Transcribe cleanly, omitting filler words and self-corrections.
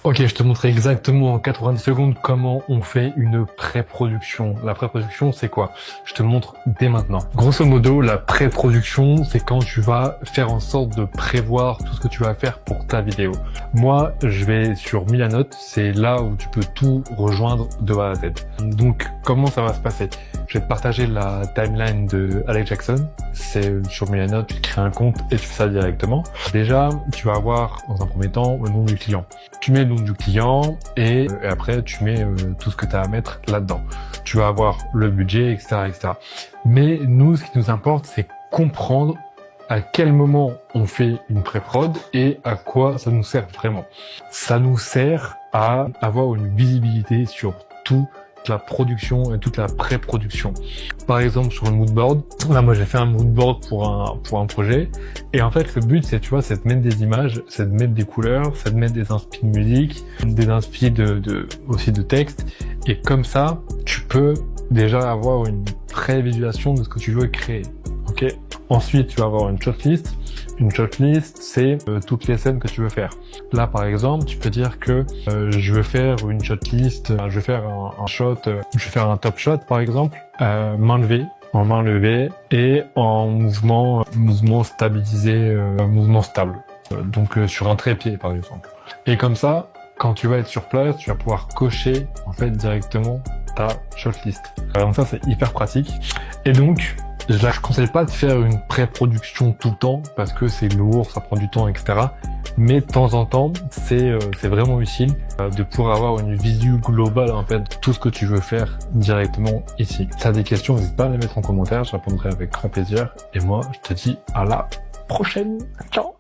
Ok, je te montre exactement en 90 secondes comment on fait une pré-production. La pré-production, c'est quoi? Je te montre dès maintenant. Grosso modo, la pré-production, c'est quand tu vas faire en sorte de prévoir tout ce que tu vas faire pour ta vidéo. Moi, je vais sur Milanote, c'est là où tu peux tout rejoindre de A à Z. Donc, comment ça va se passer? Je vais te partager la timeline de Alex Jackson. C'est sur Milanote, tu crées un compte et tu fais ça directement. Déjà, tu vas avoir, dans un premier temps, le nom du client. Tu mets le nom du client et après, tu mets tout ce que tu as à mettre là-dedans. Tu vas avoir le budget, etc., etc. Mais nous, ce qui nous importe, c'est comprendre à quel moment on fait une pré-prod et à quoi ça nous sert vraiment. Ça nous sert à avoir une visibilité sur toute la production et toute la pré-production. Par exemple, sur le moodboard, là, moi, j'ai fait un moodboard pour un projet. Et en fait, le but, c'est, tu vois, c'est de mettre des images, c'est de mettre des couleurs, c'est de mettre des inspi de musique, des inspi aussi de texte. Et comme ça, tu peux déjà avoir une prévisualisation de ce que tu veux créer. Ok? Ensuite, tu vas avoir une shortlist. Une shortlist, c'est toutes les scènes que tu veux faire. Là, par exemple, tu peux dire que je veux faire une shortlist, je vais faire un shot, je vais faire un top shot, par exemple, main levée, en main levée et en mouvement stabilisé, mouvement stable. Donc sur un trépied, par exemple. Et comme ça, quand tu vas être sur place, tu vas pouvoir cocher en fait directement ta shortlist. Donc ça, c'est hyper pratique. Et donc, je conseille pas de faire une pré-production tout le temps parce que c'est lourd, ça prend du temps, etc. Mais de temps en temps, c'est vraiment utile de pouvoir avoir une visu globale en fait de tout ce que tu veux faire directement ici. Si tu as des questions, n'hésite pas à les mettre en commentaire, je répondrai avec grand plaisir. Et moi, je te dis à la prochaine. Ciao!